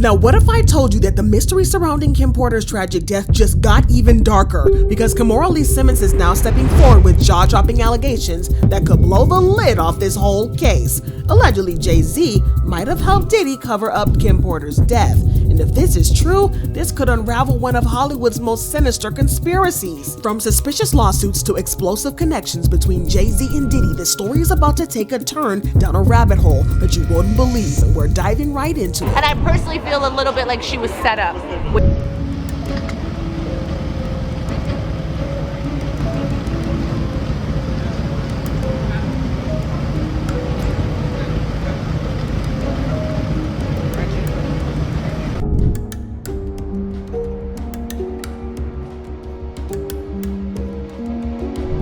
Now, what if I told you that the mystery surrounding Kim Porter's tragic death just got even darker? Because Kimora Lee Simmons is now stepping forward with jaw-dropping allegations that could blow the lid off this whole case. Allegedly, Jay-Z might have helped Diddy cover up Kim Porter's death. And if this is true, this could unravel one of Hollywood's most sinister conspiracies. From suspicious lawsuits to explosive connections between Jay-Z and Diddy, the story is about to take a turn down a rabbit hole that you wouldn't believe, and we're diving right into it. And I personally feel a little bit like she was set up.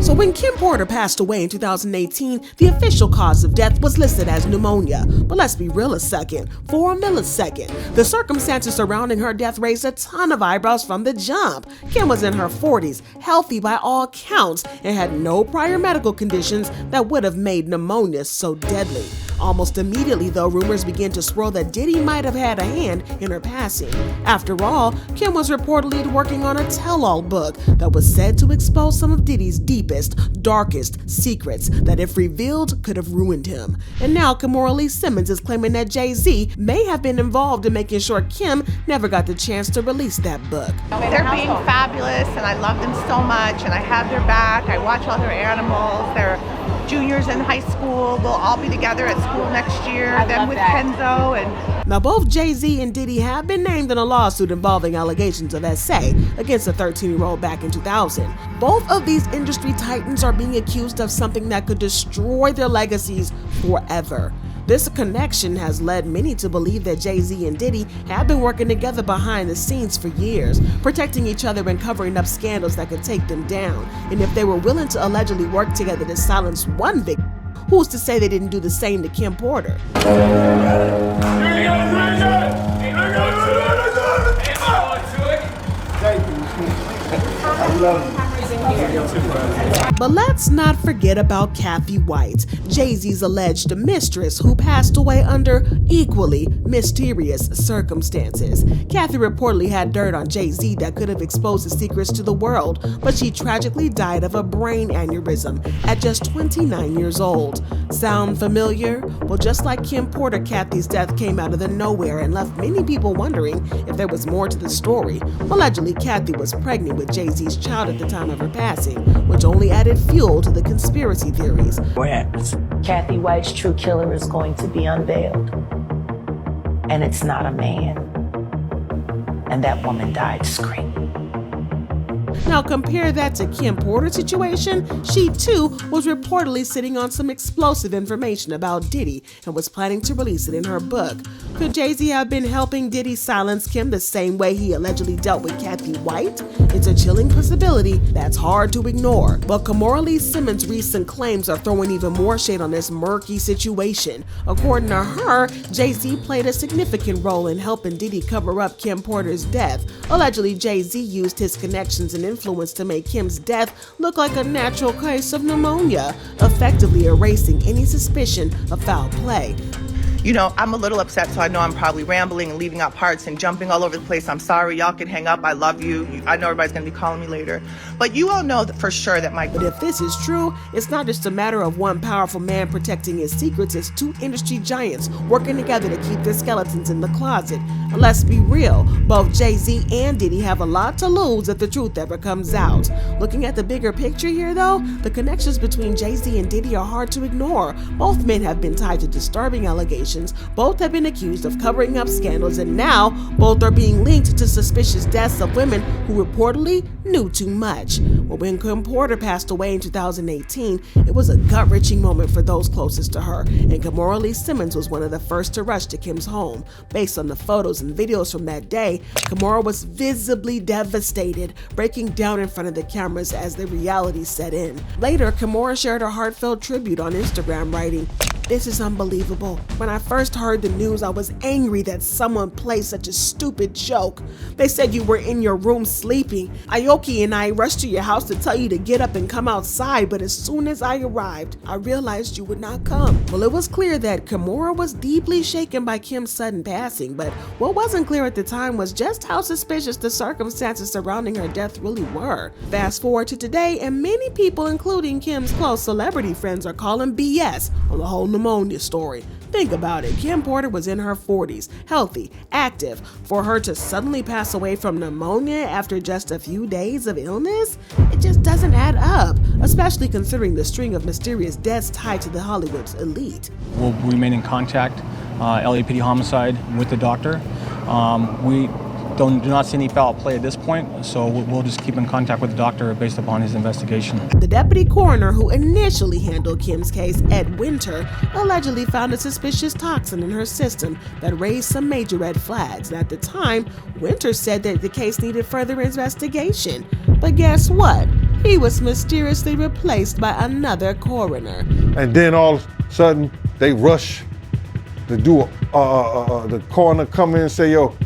So when Kim Porter passed away in 2018, the official cause of death was listed as pneumonia. But let's be real a second, for a millisecond. The circumstances surrounding her death raised a ton of eyebrows from the jump. Kim was in her 40s, healthy by all counts, and had no prior medical conditions that would have made pneumonia so deadly. Almost immediately, though, rumors began to swirl that Diddy might have had a hand in her passing. After all, Kim was reportedly working on a tell-all book that was said to expose some of Diddy's deepest, darkest secrets that, if revealed, could have ruined him. And now Kimora Lee Simmons is claiming that Jay-Z may have been involved in making sure Kim never got the chance to release that book. They're being fabulous, and I love them so much, and I have their back. I watch all their animals. They're juniors in high school. We'll all be together at school next year, then with Kenzo. And now both Jay-Z and Diddy have been named in a lawsuit involving allegations of SA against a 13-year-old back in 2000. Both of these industry titans are being accused of something that could destroy their legacies forever. This connection has led many to believe that Jay-Z and Diddy have been working together behind the scenes for years, protecting each other and covering up scandals that could take them down. And if they were willing to allegedly work together to silence one victim, who's to say they didn't do the same to Kim Porter? But let's not forget about Kathy White, Jay-Z's alleged mistress, who passed away under equally mysterious circumstances. Kathy reportedly had dirt on Jay-Z that could have exposed his secrets to the world, but she tragically died of a brain aneurysm at just 29 years old. Sound familiar? Well, just like Kim Porter, Kathy's death came out of the nowhere and left many people wondering if there was more to the story. Allegedly, Kathy was pregnant with Jay-Z's child at the time of her passing, which only added fuel to the conspiracy theories. What happens? Kathy White's true killer is going to be unveiled. And it's not a man. And that woman died screaming. Now compare that to Kim Porter's situation. She too was reportedly sitting on some explosive information about Diddy and was planning to release it in her book. Could Jay-Z have been helping Diddy silence Kim the same way he allegedly dealt with Kathy White? It's a chilling possibility that's hard to ignore. But Kimora Lee Simmons' recent claims are throwing even more shade on this murky situation. According to her, Jay-Z played a significant role in helping Diddy cover up Kim Porter's death. Allegedly, Jay-Z used his connections and influence to make Kim's death look like a natural case of pneumonia, effectively erasing any suspicion of foul play. you know, I'm a little upset, so I know I'm probably rambling and leaving out parts and jumping all over the place. I'm sorry. Y'all can hang up. I love you. I know everybody's going to be calling me later. But you all know that for sure that But if this is true, it's not just a matter of one powerful man protecting his secrets. It's two industry giants working together to keep their skeletons in the closet. And let's be real, both Jay-Z and Diddy have a lot to lose if the truth ever comes out. Looking at the bigger picture here, though, the connections between Jay-Z and Diddy are hard to ignore. Both men have been tied to disturbing allegations. Both have been accused of covering up scandals, and now both are being linked to suspicious deaths of women who reportedly knew too much. Well, when Kim Porter passed away in 2018, it was a gut-wrenching moment for those closest to her, and Kimora Lee Simmons was one of the first to rush to Kim's home. Based on the photos and videos from that day, Kimora was visibly devastated, breaking down in front of the cameras as the reality set in. Later, Kimora shared a heartfelt tribute on Instagram, writing, This is unbelievable. When I first heard the news, I was angry that someone played such a stupid joke. They said you were in your room sleeping. Aoki and I rushed to your house to tell you to get up and come outside, but as soon as I arrived, I realized you would not come. Well, it was clear that Kimora was deeply shaken by Kim's sudden passing, but what wasn't clear at the time was just how suspicious the circumstances surrounding her death really were. Fast forward to today, and many people, including Kim's close celebrity friends, are calling BS on the whole pneumonia story. Think about it. Kim Porter was in her 40s, healthy, active. For her to suddenly pass away from pneumonia after just a few days of illness? It just doesn't add up, especially considering the string of mysterious deaths tied to the Hollywood's elite. We'll remain in contact, LAPD homicide, with the doctor. We do not see any foul play at this point, so we'll just keep in contact with the doctor based upon his investigation. The deputy coroner who initially handled Kim's case, Ed Winter, allegedly found a suspicious toxin in her system that raised some major red flags. And at the time, Winter said that the case needed further investigation. But guess what? He was mysteriously replaced by another coroner. And then all of a sudden, they rush to do the coroner come in and say, yo,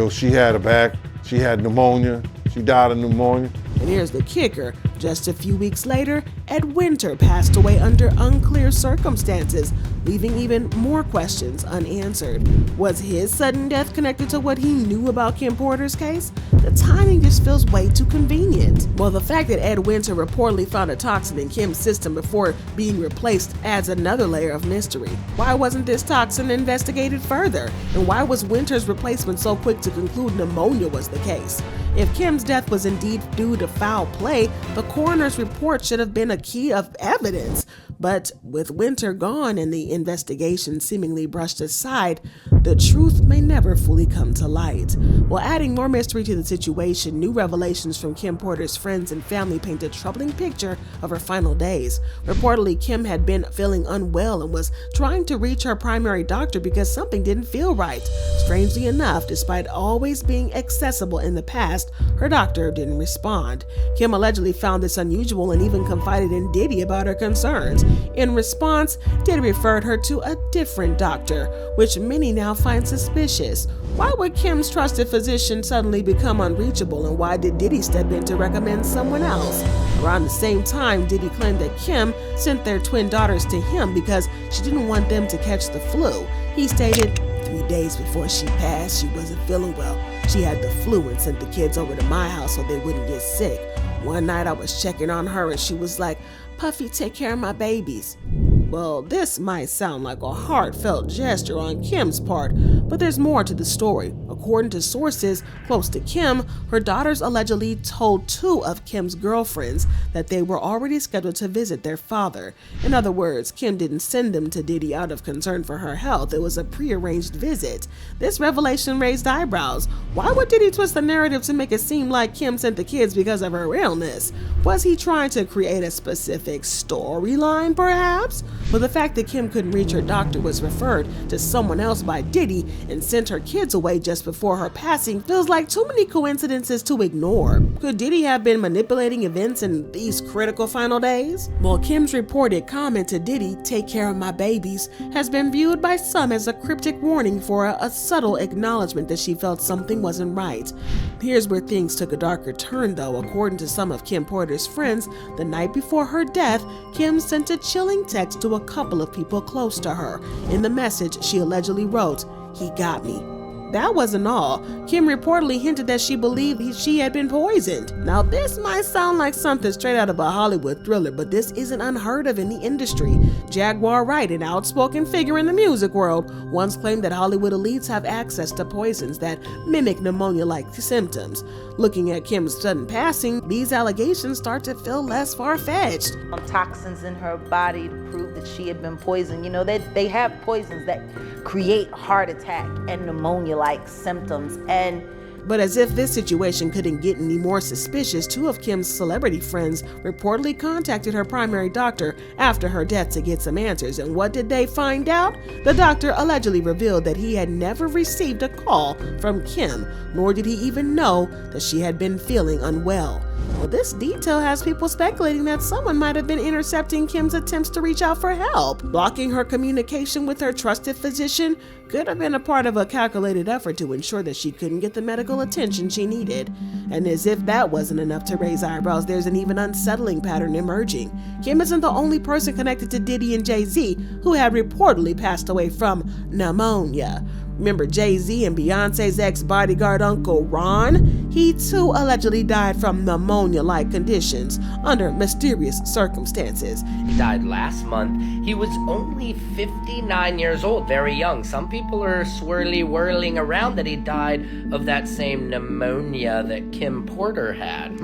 she had a back, she had pneumonia, she died of pneumonia. And here's the kicker. Just a few weeks later, Ed Winter passed away under unclear circumstances, leaving even more questions unanswered. Was his sudden death connected to what he knew about Kim Porter's case? The timing just feels way too convenient. Well, the fact that Ed Winter reportedly found a toxin in Kim's system before being replaced adds another layer of mystery. Why wasn't this toxin investigated further? And why was Winter's replacement so quick to conclude pneumonia was the case? If Kim's death was indeed due to foul play, the coroner's report should have been a key of evidence. But with Winter gone and the investigation seemingly brushed aside, the truth may never fully come to light. While adding more mystery to the situation, new revelations from Kim Porter's friends and family paint a troubling picture of her final days. Reportedly, Kim had been feeling unwell and was trying to reach her primary doctor because something didn't feel right. Strangely enough, despite always being accessible in the past, her doctor didn't respond. Kim allegedly found this unusual and even confided in Diddy about her concerns. In response, Diddy referred her to a different doctor, which many now find suspicious. Why would Kim's trusted physician suddenly become unreachable, and why did Diddy step in to recommend someone else? Around the same time, Diddy claimed that Kim sent their twin daughters to him because she didn't want them to catch the flu. He stated, 3 days before she passed, she wasn't feeling well. She had the flu and sent the kids over to my house so they wouldn't get sick. One night I was checking on her and she was like, Puffy, take care of my babies. Well, this might sound like a heartfelt gesture on Kim's part, but there's more to the story. According to sources close to Kim, her daughters allegedly told 2 of Kim's girlfriends that they were already scheduled to visit their father. In other words, Kim didn't send them to Diddy out of concern for her health. It was a prearranged visit. This revelation raised eyebrows. Why would Diddy twist the narrative to make it seem like Kim sent the kids because of her illness? Was he trying to create a specific storyline, perhaps? Well, the fact that Kim couldn't reach her doctor was referred to someone else by Diddy and sent her kids away just before her passing feels like too many coincidences to ignore. Could Diddy have been manipulating events in these critical final days? Well, Kim's reported comment to Diddy, take care of my babies, has been viewed by some as a cryptic warning for a subtle acknowledgement that she felt something wasn't right. Here's where things took a darker turn though. According to some of Kim Porter's friends, the night before her death, Kim sent a chilling text to a couple of people close to her. In the message, she allegedly wrote, "He got me." That wasn't all. Kim reportedly hinted that she believed she had been poisoned. Now, this might sound like something straight out of a Hollywood thriller, but this isn't unheard of in the industry. Jaguar Wright, an outspoken figure in the music world, once claimed that Hollywood elites have access to poisons that mimic pneumonia-like symptoms. Looking at Kim's sudden passing, these allegations start to feel less far-fetched. Toxins in her body to prove that she had been poisoned. You know, they have poisons that create heart attack and pneumonia-like symptoms. But as if this situation couldn't get any more suspicious, 2 of Kim's celebrity friends reportedly contacted her primary doctor after her death to get some answers. And what did they find out? The doctor allegedly revealed that he had never received a call from Kim, nor did he even know that she had been feeling unwell. Well, this detail has people speculating that someone might have been intercepting Kim's attempts to reach out for help. Blocking her communication with her trusted physician could have been a part of a calculated effort to ensure that she couldn't get the medical attention she needed. And as if that wasn't enough to raise eyebrows, there's an even unsettling pattern emerging. Kim isn't the only person connected to Diddy and Jay-Z who had reportedly passed away from pneumonia. Remember Jay-Z and Beyonce's ex-bodyguard Uncle Ron? He too allegedly died from pneumonia-like conditions under mysterious circumstances. He died last month. He was only 59 years old, very young. Some people are whirling around that he died of that same pneumonia that Kim Porter had.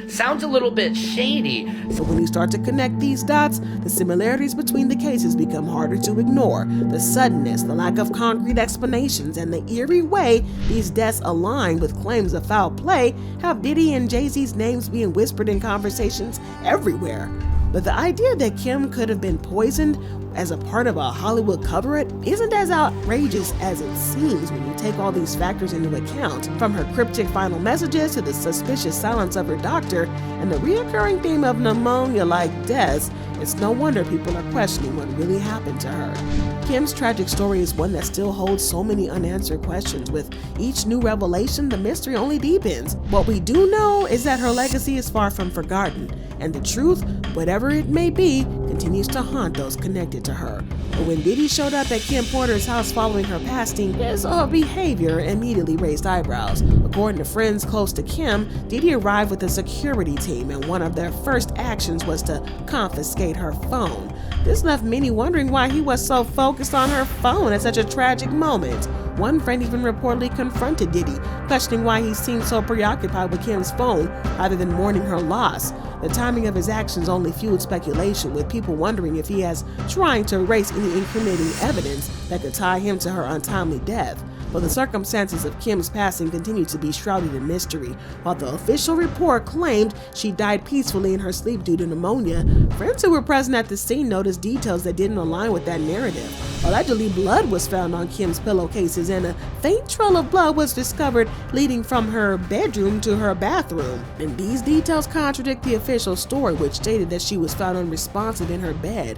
Sounds a little bit shady. So when you start to connect these dots, the similarities between the cases become harder to ignore. The suddenness, the lack of concrete explanations, and the eerie way these deaths align with claims of foul play have Diddy and Jay-Z's names being whispered in conversations everywhere. But the idea that Kim could have been poisoned as a part of a Hollywood cover-up isn't as outrageous as it seems when you take all these factors into account. From her cryptic final messages to the suspicious silence of her doctor and the reoccurring theme of pneumonia-like deaths, it's no wonder people are questioning what really happened to her. Kim's tragic story is one that still holds so many unanswered questions. With each new revelation, the mystery only deepens. What we do know is that her legacy is far from forgotten, and the truth, whatever it may be, continues to haunt those connected to her. But when Diddy showed up at Kim Porter's house following her passing, his behavior immediately raised eyebrows. According to friends close to Kim, Diddy arrived with a security team, and one of their first actions was to confiscate her phone. This left many wondering why he was so focused on her phone at such a tragic moment. One friend even reportedly confronted Diddy, questioning why he seemed so preoccupied with Kim's phone rather than mourning her loss. The timing of his actions only fueled speculation, with people wondering if he is trying to erase any incriminating evidence that could tie him to her untimely death. But the circumstances of Kim's passing continue to be shrouded in mystery. While the official report claimed she died peacefully in her sleep due to pneumonia, friends who were present at the scene noticed details that didn't align with that narrative. Allegedly, blood was found on Kim's pillowcases, and a faint trail of blood was discovered leading from her bedroom to her bathroom. And these details contradict the official story, which stated that she was found unresponsive in her bed.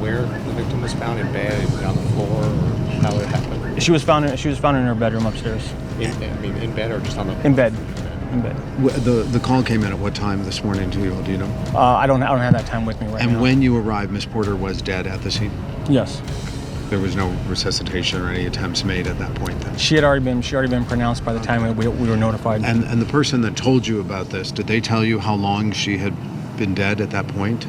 Where the victim was found, in bed, on the floor, or how it happened? She was found in her bedroom upstairs. In bed or just on the? In bed. In bed. The call came in at what time this morning? Do you know? I don't have that time with me right now. And when you arrived, Miss Porter was dead at the scene? Yes. There was no resuscitation or any attempts made at that point then? She had already been pronounced by the time we were notified. And the person that told you about this, did they tell you how long she had been dead at that point?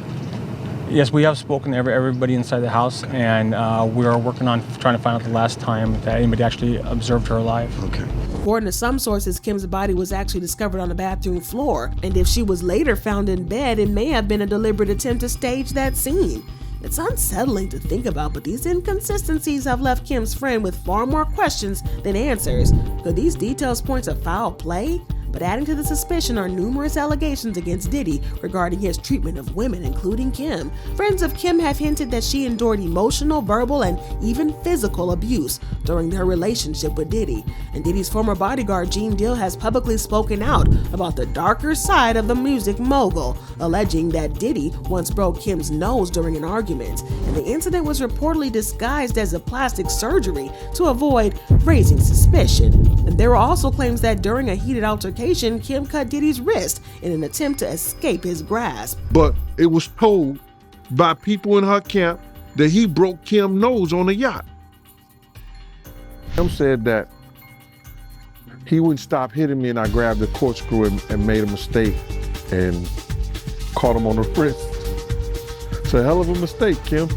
Yes, we have spoken to everybody inside the house, and we are working on trying to find out the last time that anybody actually observed her alive. Okay. According to some sources, Kim's body was actually discovered on the bathroom floor, and if she was later found in bed, it may have been a deliberate attempt to stage that scene. It's unsettling to think about, but these inconsistencies have left Kim's friend with far more questions than answers. Could these details point to foul play? But adding to the suspicion are numerous allegations against Diddy regarding his treatment of women, including Kim. Friends of Kim have hinted that she endured emotional, verbal, and even physical abuse during her relationship with Diddy. And Diddy's former bodyguard, Gene Deal, has publicly spoken out about the darker side of the music mogul, alleging that Diddy once broke Kim's nose during an argument. And the incident was reportedly disguised as a plastic surgery to avoid raising suspicion. And there were also claims that during a heated altercation, Kim cut Diddy's wrist in an attempt to escape his grasp. But it was told by people in her camp that he broke Kim's nose on a yacht. Kim said that he wouldn't stop hitting me, and I grabbed the corkscrew and made a mistake and caught him on the wrist. It's a hell of a mistake, Kim.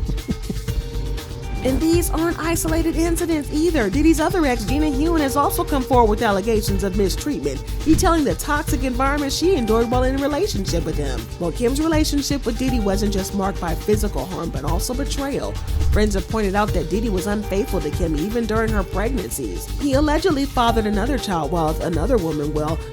And these aren't isolated incidents either. Diddy's other ex, Gina Hewen, has also come forward with allegations of mistreatment, detailing the toxic environment she endured while in a relationship with him. Well, Kim's relationship with Diddy wasn't just marked by physical harm, but also betrayal. Friends have pointed out that Diddy was unfaithful to Kim even during her pregnancies. He allegedly fathered another child while another woman,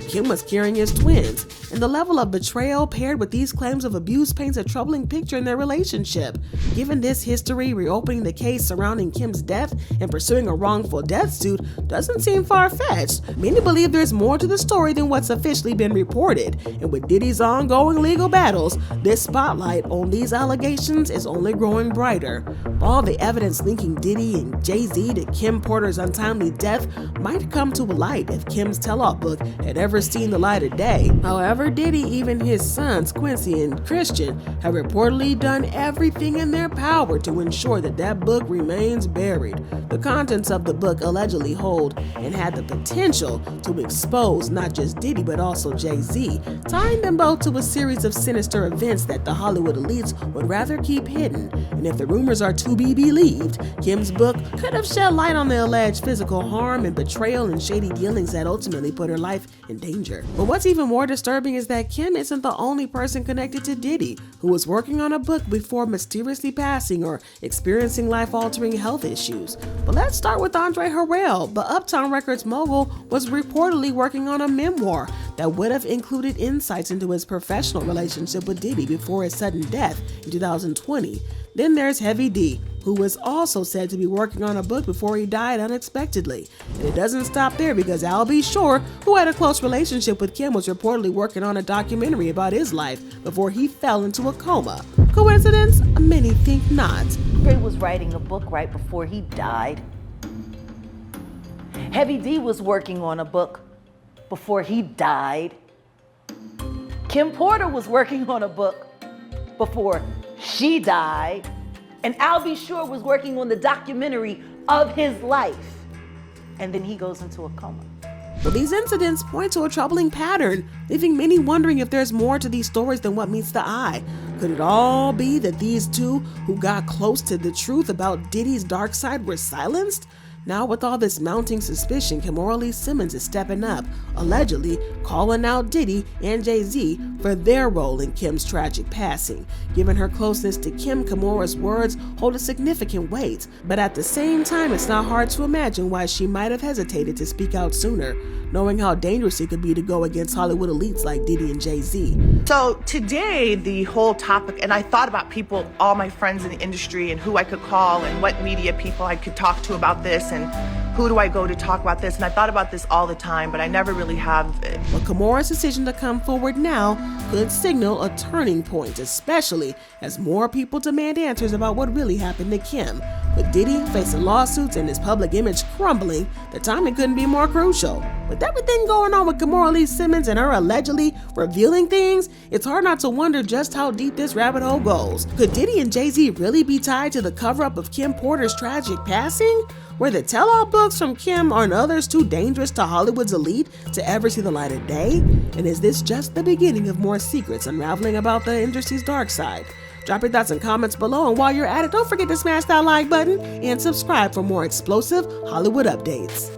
Kim was carrying his twins. and the level of betrayal paired with these claims of abuse paints a troubling picture in their relationship. Given this history, reopening the case surrounding Kim's death and pursuing a wrongful death suit doesn't seem far-fetched. Many believe there's more to the story than what's officially been reported, and with Diddy's ongoing legal battles, this spotlight on these allegations is only growing brighter. All the evidence linking Diddy and Jay-Z to Kim Porter's untimely death might come to light if Kim's tell-all book had ever seen the light of day. However, Diddy, even his sons Quincy and Christian, have reportedly done everything in their power to ensure that that book remains buried. The contents of the book allegedly hold and had the potential to expose not just Diddy but also Jay-Z, tying them both to a series of sinister events that the Hollywood elites would rather keep hidden. And if the rumors are to be believed, Kim's book could have shed light on the alleged physical harm and betrayal and shady dealings that ultimately put her life in danger. But what's even more disturbing is that Kim isn't the only person connected to Diddy who was working on a book before mysteriously passing or experiencing life-altering health issues. But let's start with Harrell. The Uptown Records mogul was reportedly working on a memoir that would have included insights into his professional relationship with Diddy before his sudden death in 2020. Then there's Heavy D, who was also said to be working on a book before he died unexpectedly. And it doesn't stop there, because Al B. Sure, who had a close relationship with Kim, was reportedly working on a documentary about his life before he fell into a coma. Coincidence? Many think not. He was writing a book right before he died. Heavy D was working on a book before he died. Kim Porter was working on a book before she died. And Al B. Sure was working on the documentary of his life. And then he goes into a coma. But these incidents point to a troubling pattern, leaving many wondering if there's more to these stories than what meets the eye. Could it all be that these two who got close to the truth about Diddy's dark side were silenced? Now, with all this mounting suspicion, Kimora Lee Simmons is stepping up, allegedly calling out Diddy and Jay-Z for their role in Kim's tragic passing. Given her closeness to Kim, Kimora's words hold a significant weight, but at the same time, it's not hard to imagine why she might have hesitated to speak out sooner, knowing how dangerous it could be to go against Hollywood elites like Diddy and Jay-Z. So today, the whole topic, and I thought about people, all my friends in the industry, and who I could call and what media people I could talk to about this, and who do I go to talk about this? And I thought about this all the time, but I never really have. But Kimora's decision to come forward now could signal a turning point, especially as more people demand answers about what really happened to Kim. With Diddy facing lawsuits and his public image crumbling, the timing couldn't be more crucial. With everything going on with Kimora Lee Simmons and her allegedly revealing things, it's hard not to wonder just how deep this rabbit hole goes. Could Diddy and Jay-Z really be tied to the cover-up of Kim Porter's tragic passing? Were the tell-all books from Kim and others too dangerous to Hollywood's elite to ever see the light of day? And is this just the beginning of more secrets unraveling about the industry's dark side? Drop your thoughts and comments below, and while you're at it, don't forget to smash that like button and subscribe for more explosive Hollywood updates.